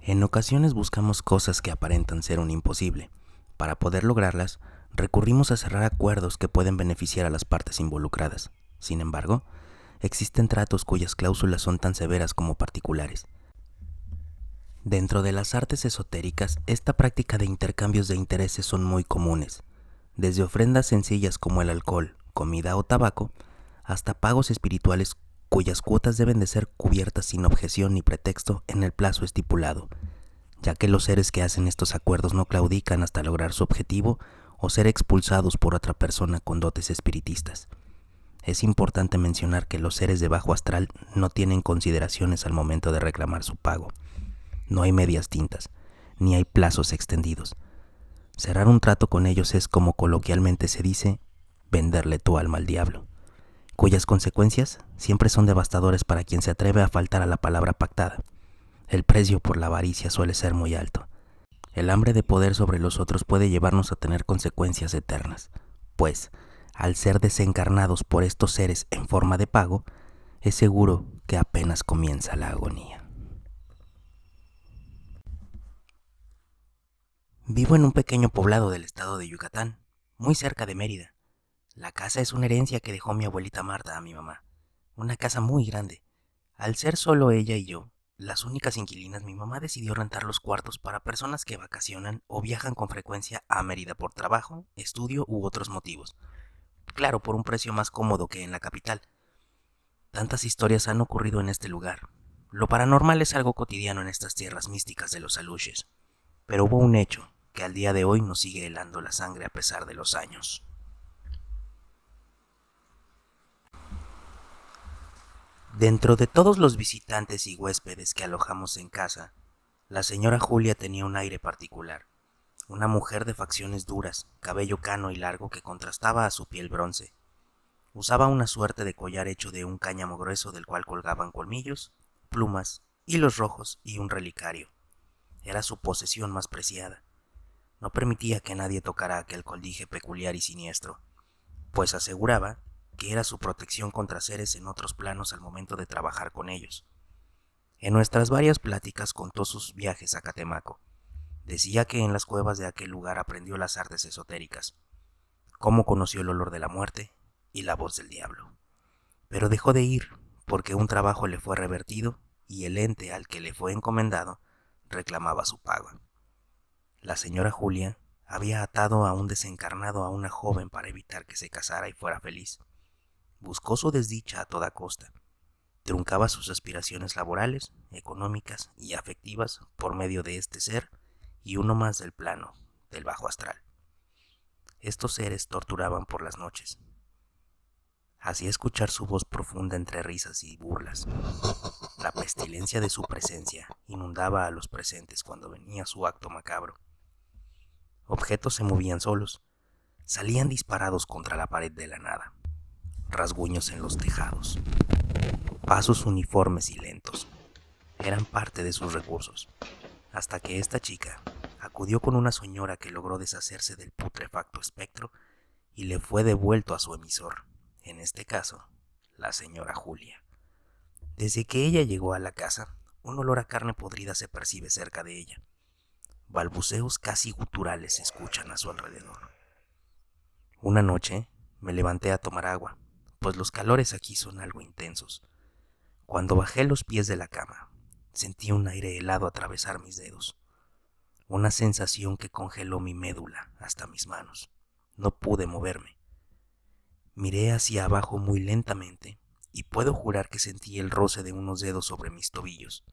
En ocasiones buscamos cosas que aparentan ser un imposible. Para poder lograrlas, recurrimos a cerrar acuerdos que pueden beneficiar a las partes involucradas. Sin embargo, existen tratos cuyas cláusulas son tan severas como particulares. Dentro de las artes esotéricas, esta práctica de intercambios de intereses son muy comunes, desde ofrendas sencillas como el alcohol, comida o tabaco, hasta pagos espirituales cuyas cuotas deben de ser cubiertas sin objeción ni pretexto en el plazo estipulado, ya que los seres que hacen estos acuerdos no claudican hasta lograr su objetivo o ser expulsados por otra persona con dotes espiritistas. Es importante mencionar que los seres de bajo astral no tienen consideraciones al momento de reclamar su pago. No hay medias tintas, ni hay plazos extendidos. Cerrar un trato con ellos es, como coloquialmente se dice, venderle tu alma al diablo, cuyas consecuencias siempre son devastadoras para quien se atreve a faltar a la palabra pactada. El precio por la avaricia suele ser muy alto. El hambre de poder sobre los otros puede llevarnos a tener consecuencias eternas, pues, al ser desencarnados por estos seres en forma de pago, es seguro que apenas comienza la agonía. Vivo en un pequeño poblado del estado de Yucatán, muy cerca de Mérida. La casa es una herencia que dejó mi abuelita Marta a mi mamá. Una casa muy grande. Al ser solo ella y yo, las únicas inquilinas, mi mamá decidió rentar los cuartos para personas que vacacionan o viajan con frecuencia a Mérida por trabajo, estudio u otros motivos. Claro, por un precio más cómodo que en la capital. Tantas historias han ocurrido en este lugar. Lo paranormal es algo cotidiano en estas tierras místicas de los aluches. Pero hubo un hecho que al día de hoy nos sigue helando la sangre a pesar de los años. Dentro de todos los visitantes y huéspedes que alojamos en casa, la señora Julia tenía un aire particular. Una mujer de facciones duras, cabello cano y largo que contrastaba a su piel bronce. Usaba una suerte de collar hecho de un cáñamo grueso del cual colgaban colmillos, plumas, hilos rojos y un relicario. Era su posesión más preciada. No permitía que nadie tocara aquel coldige peculiar y siniestro, pues aseguraba que era su protección contra seres en otros planos al momento de trabajar con ellos. En nuestras varias pláticas contó sus viajes a Catemaco. Decía que en las cuevas de aquel lugar aprendió las artes esotéricas, cómo conoció el olor de la muerte y la voz del diablo. Pero dejó de ir porque un trabajo le fue revertido y el ente al que le fue encomendado reclamaba su pago. La señora Julia había atado a un desencarnado a una joven para evitar que se casara y fuera feliz. Buscó su desdicha a toda costa. Truncaba sus aspiraciones laborales, económicas y afectivas por medio de este ser y uno más del plano, del bajo astral. Estos seres torturaban por las noches. Hacía escuchar su voz profunda entre risas y burlas. La pestilencia de su presencia inundaba a los presentes cuando venía su acto macabro. Objetos se movían solos, salían disparados contra la pared de la nada. Rasguños en los tejados, pasos uniformes y lentos, eran parte de sus recursos, hasta que esta chica acudió con una señora que logró deshacerse del putrefacto espectro y le fue devuelto a su emisor, en este caso, la señora Julia. Desde que ella llegó a la casa, un olor a carne podrida se percibe cerca de ella. Balbuceos casi guturales se escuchan a su alrededor. Una noche me levanté a tomar agua, pues los calores aquí son algo intensos. Cuando bajé los pies de la cama, sentí un aire helado atravesar mis dedos. Una sensación que congeló mi médula hasta mis manos. No pude moverme. Miré hacia abajo muy lentamente y puedo jurar que sentí el roce de unos dedos sobre mis tobillos.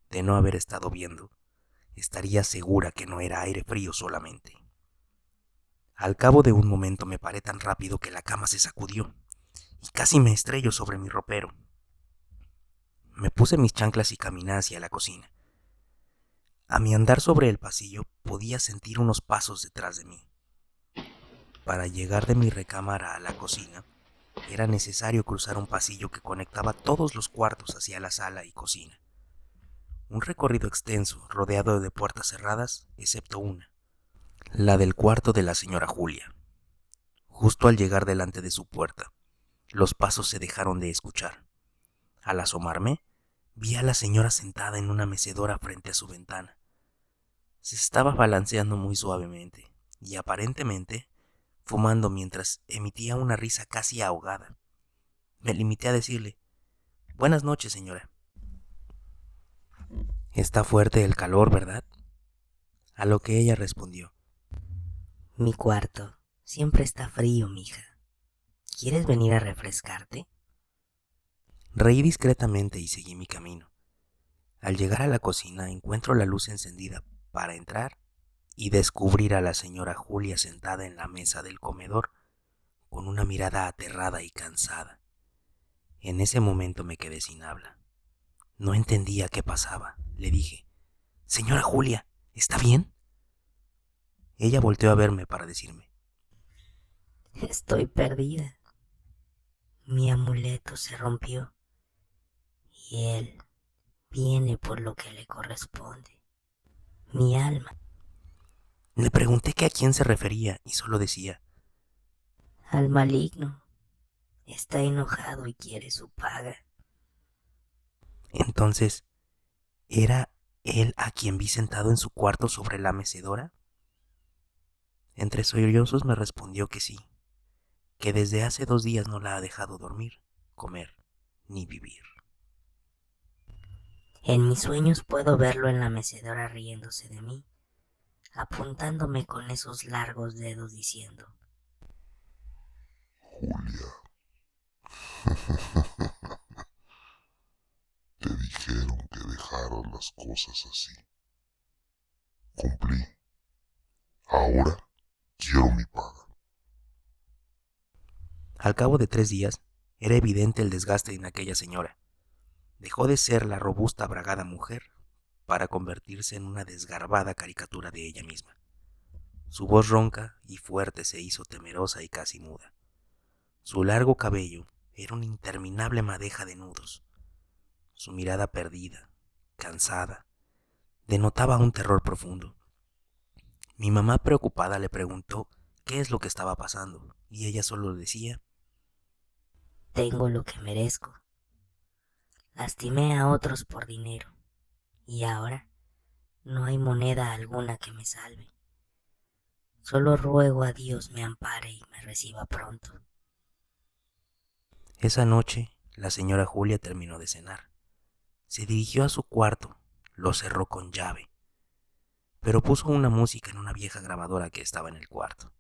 De no haber estado viendo, estaría segura que no era aire frío solamente. Al cabo de un momento me paré tan rápido que la cama se sacudió y casi me estrello sobre mi ropero. Me puse mis chanclas y caminé hacia la cocina. A mi andar sobre el pasillo podía sentir unos pasos detrás de mí. Para llegar de mi recámara a la cocina, era necesario cruzar un pasillo que conectaba todos los cuartos hacia la sala y cocina. Un recorrido extenso, rodeado de puertas cerradas, excepto una, la del cuarto de la señora Julia. Justo al llegar delante de su puerta, los pasos se dejaron de escuchar. Al asomarme, Vi a la señora sentada en una mecedora frente a su ventana. Se estaba balanceando muy suavemente y aparentemente fumando mientras emitía una risa casi ahogada. Me limité a decirle: «Buenas noches, señora». «Está fuerte el calor, ¿verdad?». A lo que ella respondió: Mi cuarto siempre está frío, mija. ¿Quieres venir a refrescarte? Reí discretamente y seguí mi camino. Al llegar a la cocina encuentro la luz encendida para entrar y descubrir a la señora Julia sentada en la mesa del comedor con una mirada aterrada y cansada. En ese momento me quedé sin habla. No entendía qué pasaba. Le dije: «Señora Julia, ¿está bien?». Ella volteó a verme para decirme: Estoy perdida. Mi amuleto se rompió y él viene por lo que le corresponde. Mi alma. Le pregunté que a quién se refería y solo decía: Al maligno. Está enojado y quiere su paga. «Entonces, ¿era él a quien vi sentado en su cuarto sobre la mecedora?». Entre sollozos me respondió que sí, que desde hace 2 días no la ha dejado dormir, comer ni vivir. En mis sueños puedo verlo en la mecedora riéndose de mí, apuntándome con esos largos dedos diciendo: Julia, te dijeron que dejaras las cosas así. Cumplí. Ahora quiero mi paga. Al cabo de 3 días, era evidente el desgaste en aquella señora. Dejó de ser la robusta, bragada mujer para convertirse en una desgarbada caricatura de ella misma. Su voz ronca y fuerte se hizo temerosa y casi muda. Su largo cabello era una interminable madeja de nudos. Su mirada perdida, cansada, denotaba un terror profundo. Mi mamá, preocupada, le preguntó qué es lo que estaba pasando, y ella solo decía: tengo lo que merezco. Lastimé a otros por dinero y ahora no hay moneda alguna que me salve. Solo ruego a Dios me ampare y me reciba pronto. Esa noche, la señora Julia terminó de cenar. Se dirigió a su cuarto, lo cerró con llave, pero puso una música en una vieja grabadora que estaba en el cuarto.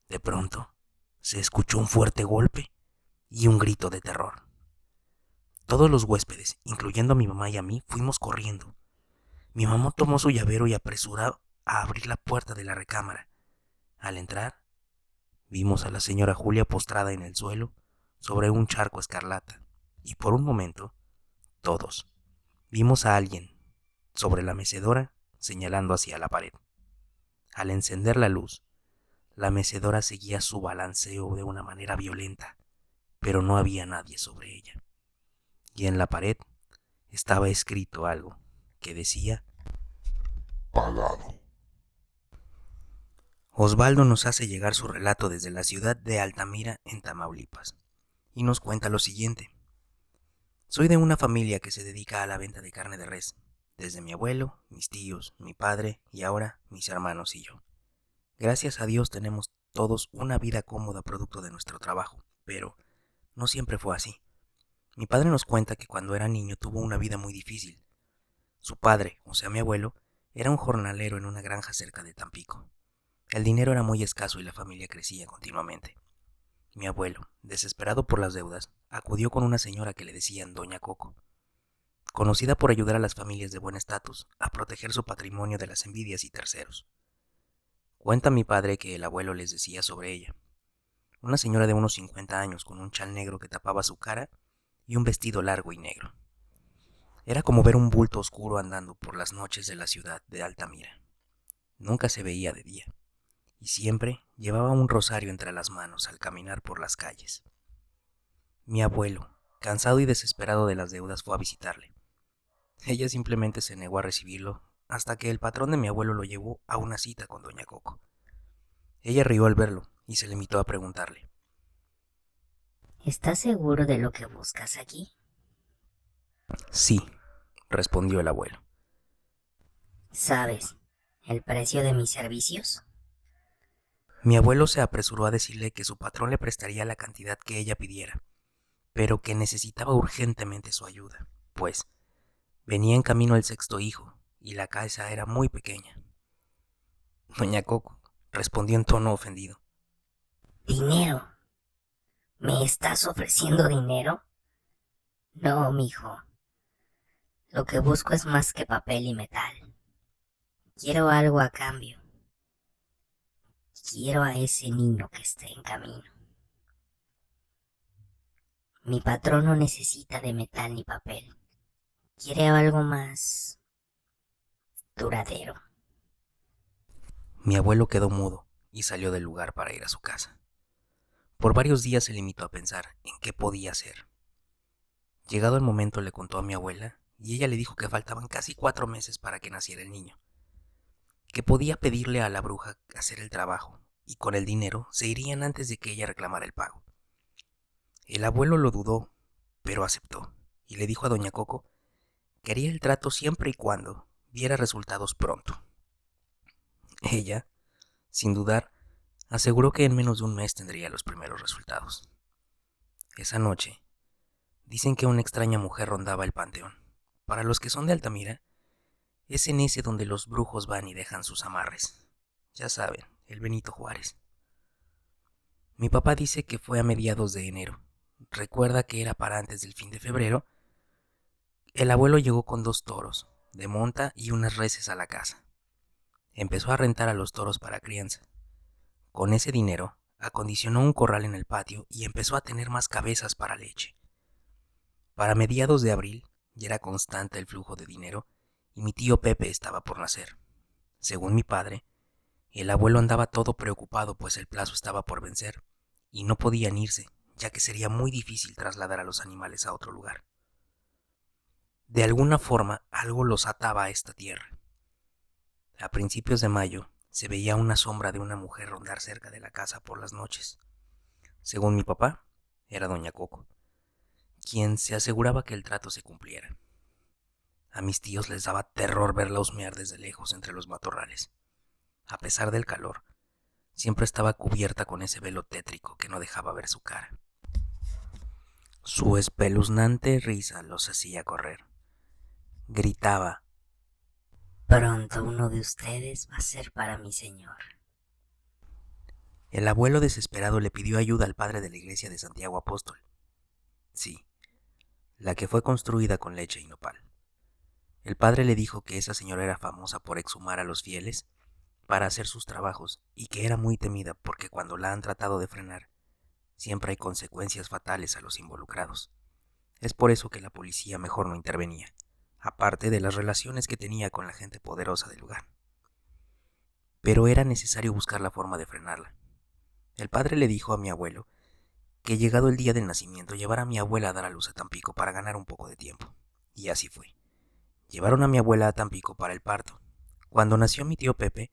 De pronto, se escuchó un fuerte golpe y un grito de terror. Todos los huéspedes, incluyendo a mi mamá y a mí, fuimos corriendo. Mi mamá tomó su llavero y apresuró a abrir la puerta de la recámara. Al entrar, vimos a la señora Julia postrada en el suelo sobre un charco escarlata, y por un momento, todos vimos a alguien sobre la mecedora señalando hacia la pared. Al encender la luz, la mecedora seguía su balanceo de una manera violenta, pero no había nadie sobre ella. Y en la pared estaba escrito algo que decía: Pagado. Osvaldo nos hace llegar su relato desde la ciudad de Altamira, en Tamaulipas, y nos cuenta lo siguiente. Soy de una familia que se dedica a la venta de carne de res, desde mi abuelo, mis tíos, mi padre y ahora mis hermanos y yo. Gracias a Dios tenemos todos una vida cómoda producto de nuestro trabajo, pero no siempre fue así. Mi padre nos cuenta que cuando era niño tuvo una vida muy difícil. Su padre, o sea mi abuelo, era un jornalero en una granja cerca de Tampico. El dinero era muy escaso y la familia crecía continuamente. Mi abuelo, desesperado por las deudas, acudió con una señora que le decían Doña Coco, conocida por ayudar a las familias de buen estatus a proteger su patrimonio de las envidias y terceros. Cuenta mi padre que el abuelo les decía sobre ella: una señora de unos 50 años con un chal negro que tapaba su cara y un vestido largo y negro. Era como ver un bulto oscuro andando por las noches de la ciudad de Altamira. Nunca se veía de día, y siempre llevaba un rosario entre las manos al caminar por las calles. Mi abuelo, cansado y desesperado de las deudas, fue a visitarle. Ella simplemente se negó a recibirlo hasta que el patrón de mi abuelo lo llevó a una cita con Doña Coco. Ella rió al verlo y se limitó a preguntarle: ¿Estás seguro de lo que buscas aquí? Sí, respondió el abuelo. ¿Sabes el precio de mis servicios? Mi abuelo se apresuró a decirle que su patrón le prestaría la cantidad que ella pidiera, pero que necesitaba urgentemente su ayuda, pues venía en camino el sexto hijo y la casa era muy pequeña. Doña Coco respondió en tono ofendido. ¿Dinero? ¿Me estás ofreciendo dinero? No, mijo. Lo que busco es más que papel y metal. Quiero algo a cambio. Quiero a ese niño que esté en camino. Mi patrón no necesita de metal ni papel. Quiere algo más duradero. Mi abuelo quedó mudo y salió del lugar para ir a su casa. Por varios días se limitó a pensar en qué podía hacer. Llegado el momento le contó a mi abuela y ella le dijo que faltaban casi 4 meses para que naciera el niño, que podía pedirle a la bruja hacer el trabajo y con el dinero se irían antes de que ella reclamara el pago. El abuelo lo dudó, pero aceptó y le dijo a doña Coco que haría el trato siempre y cuando viera resultados pronto. Ella, sin dudar, aseguró que en menos de un mes tendría los primeros resultados. Esa noche, dicen que una extraña mujer rondaba el panteón. Para los que son de Altamira, es en ese donde los brujos van y dejan sus amarres. Ya saben, el Benito Juárez. Mi papá dice que fue a mediados de enero. Recuerda que era para antes del fin de febrero. El abuelo llegó con 2 toros, de monta y unas reses a la casa. Empezó a rentar a los toros para crianza. Con ese dinero, acondicionó un corral en el patio y empezó a tener más cabezas para leche. Para mediados de abril, ya era constante el flujo de dinero y mi tío Pepe estaba por nacer. Según mi padre, el abuelo andaba todo preocupado pues el plazo estaba por vencer y no podían irse, ya que sería muy difícil trasladar a los animales a otro lugar. De alguna forma, algo los ataba a esta tierra. A principios de mayo, se veía una sombra de una mujer rondar cerca de la casa por las noches. Según mi papá, era doña Coco, quien se aseguraba que el trato se cumpliera. A mis tíos les daba terror verla husmear desde lejos entre los matorrales. A pesar del calor, siempre estaba cubierta con ese velo tétrico que no dejaba ver su cara. Su espeluznante risa los hacía correr. Gritaba: Pronto uno de ustedes va a ser para mi señor. El abuelo desesperado le pidió ayuda al padre de la iglesia de Santiago Apóstol. Sí, la que fue construida con leche y nopal. El padre le dijo que esa señora era famosa por exhumar a los fieles para hacer sus trabajos y que era muy temida porque cuando la han tratado de frenar, siempre hay consecuencias fatales a los involucrados. Es por eso que la policía mejor no intervenía, aparte de las relaciones que tenía con la gente poderosa del lugar. Pero era necesario buscar la forma de frenarla. El padre le dijo a mi abuelo que llegado el día del nacimiento llevara a mi abuela a dar a luz a Tampico para ganar un poco de tiempo. Y así fue. Llevaron a mi abuela a Tampico para el parto. Cuando nació mi tío Pepe,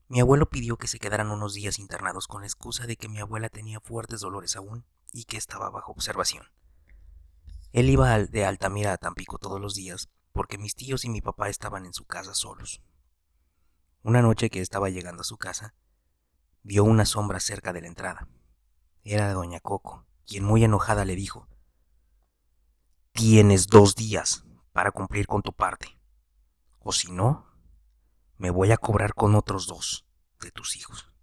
mi abuelo pidió que se quedaran unos días internados con la excusa de que mi abuela tenía fuertes dolores aún y que estaba bajo observación. Él iba de Altamira a Tampico todos los días porque mis tíos y mi papá estaban en su casa solos. Una noche que estaba llegando a su casa, vio una sombra cerca de la entrada. Era doña Coco, quien muy enojada le dijo: «Tienes 2 días para cumplir con tu parte, o si no, me voy a cobrar con otros 2 de tus hijos».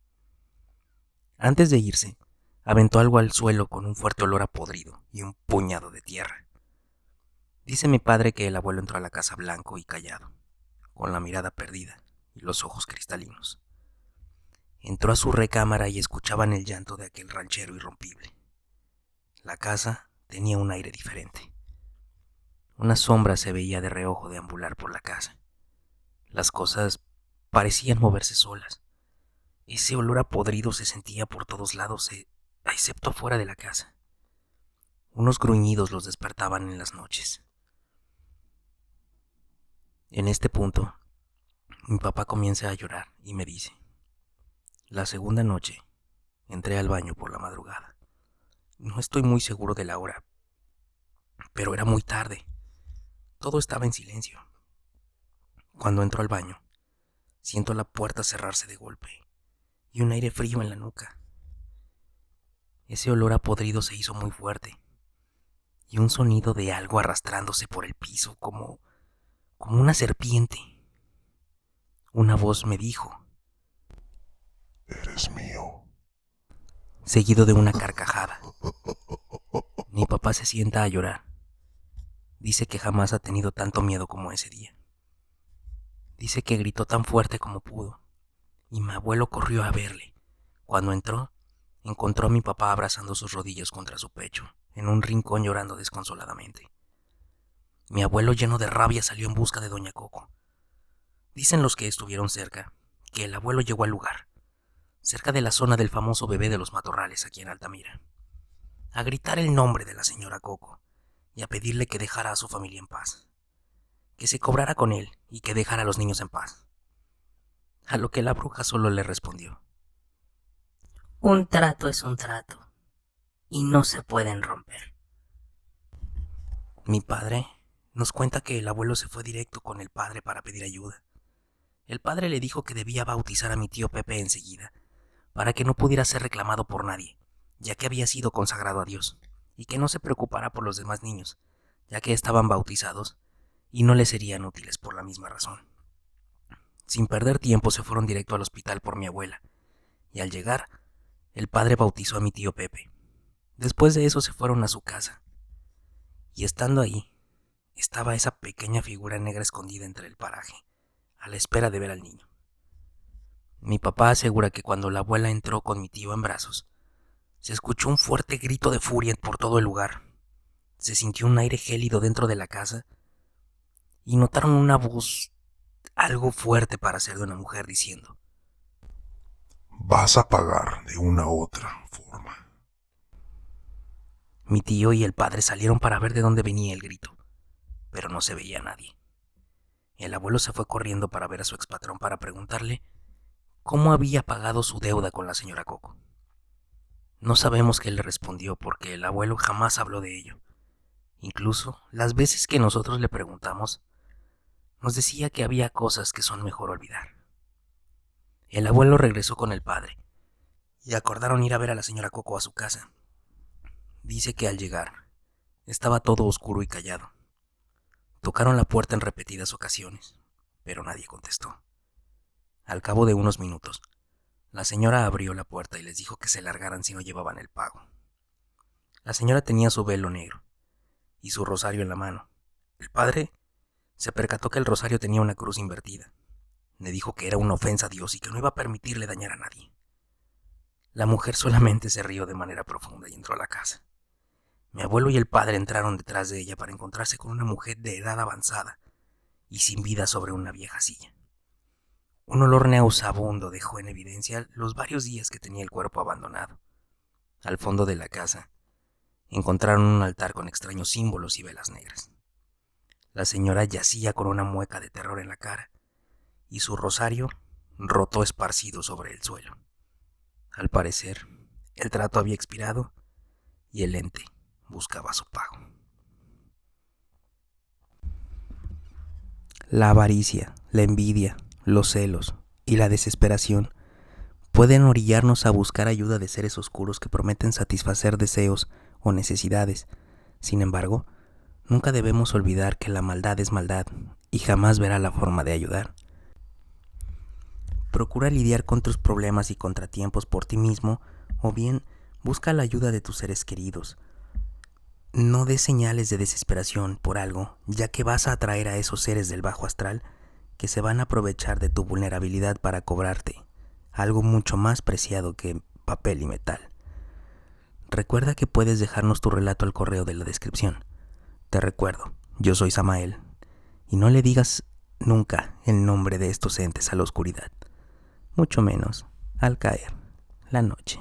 Antes de irse, aventó algo al suelo con un fuerte olor a podrido y un puñado de tierra. Dice mi padre que el abuelo entró a la casa blanco y callado, con la mirada perdida y los ojos cristalinos. Entró a su recámara y escuchaban el llanto de aquel ranchero irrompible. La casa tenía un aire diferente. Una sombra se veía de reojo deambular por la casa. Las cosas parecían moverse solas. Ese olor a podrido se sentía por todos lados, excepto fuera de la casa. Unos gruñidos los despertaban en las noches. En este punto, mi papá comienza a llorar y me dice: «La segunda noche, entré al baño por la madrugada. No estoy muy seguro de la hora, pero era muy tarde. Todo estaba en silencio. Cuando entró al baño, siento la puerta cerrarse de golpe y un aire frío en la nuca. Ese olor a podrido se hizo muy fuerte y un sonido de algo arrastrándose por el piso como una serpiente. Una voz me dijo, Eres mío. seguido de una carcajada. Mi papá se sienta a llorar. Dice que jamás ha tenido tanto miedo como ese día. Dice que gritó tan fuerte como pudo y mi abuelo corrió a verle. Cuando entró, encontró a mi papá abrazando sus rodillas contra su pecho, en un rincón llorando desconsoladamente. Mi abuelo, lleno de rabia, salió en busca de doña Coco. Dicen los que estuvieron cerca que el abuelo llegó al lugar, cerca de la zona del famoso bebé de los matorrales aquí en Altamira, a gritar el nombre de la señora Coco y a pedirle que dejara a su familia en paz, que se cobrara con él y que dejara a los niños en paz. A lo que la bruja solo le respondió, Un trato es un trato y no se pueden romper. mi padre nos cuenta que el abuelo se fue directo con el padre para pedir ayuda. El padre le dijo que debía bautizar a mi tío Pepe enseguida, para que no pudiera ser reclamado por nadie, ya que había sido consagrado a Dios, y que no se preocupara por los demás niños, ya que estaban bautizados y no le serían útiles por la misma razón. Sin perder tiempo se fueron directo al hospital por mi abuela, y al llegar, el padre bautizó a mi tío Pepe. Después de eso se fueron a su casa, y estando ahí, estaba esa pequeña figura negra escondida entre el paraje, a la espera de ver al niño. Mi papá asegura que cuando la abuela entró con mi tío en brazos, se escuchó un fuerte grito de furia por todo el lugar. Se sintió un aire gélido dentro de la casa y notaron una voz algo fuerte para ser de una mujer diciendo, Vas a pagar de una u otra forma. Mi tío y el padre salieron para ver de dónde venía el grito, pero no se veía nadie. El abuelo se fue corriendo para ver a su expatrón para preguntarle cómo había pagado su deuda con la señora Coco. No sabemos qué le respondió porque el abuelo jamás habló de ello. Incluso las veces que nosotros le preguntamos, nos decía que había cosas que son mejor olvidar. El abuelo regresó con el padre y acordaron ir a ver a la señora Coco a su casa. Dice que al llegar estaba todo oscuro y callado. Tocaron la puerta en repetidas ocasiones, pero nadie contestó. Al cabo de unos minutos, la señora abrió la puerta y les dijo que se largaran si no llevaban el pago. La señora tenía su velo negro y su rosario en la mano. El padre se percató que el rosario tenía una cruz invertida. Le dijo que era una ofensa a Dios y que no iba a permitirle dañar a nadie. La mujer solamente se rió de manera profunda y entró a la casa. Mi abuelo y el padre entraron detrás de ella para encontrarse con una mujer de edad avanzada y sin vida sobre una vieja silla. Un olor nauseabundo dejó en evidencia los varios días que tenía el cuerpo abandonado. Al fondo de la casa encontraron un altar con extraños símbolos y velas negras. La señora yacía con una mueca de terror en la cara y su rosario roto esparcido sobre el suelo. Al parecer, el trato había expirado y el ente buscaba su pago. La avaricia, la envidia, los celos y la desesperación pueden orillarnos a buscar ayuda de seres oscuros que prometen satisfacer deseos o necesidades. Sin embargo, nunca debemos olvidar que la maldad es maldad y jamás verá la forma de ayudar. Procura lidiar con tus problemas y contratiempos por ti mismo o bien busca la ayuda de tus seres queridos. No des señales de desesperación por algo, ya que vas a atraer a esos seres del bajo astral que se van a aprovechar de tu vulnerabilidad para cobrarte algo mucho más preciado que papel y metal. Recuerda que puedes dejarnos tu relato al correo de la descripción. Te recuerdo, yo soy Samael, y no le digas nunca el nombre de estos entes a la oscuridad, mucho menos al caer la noche.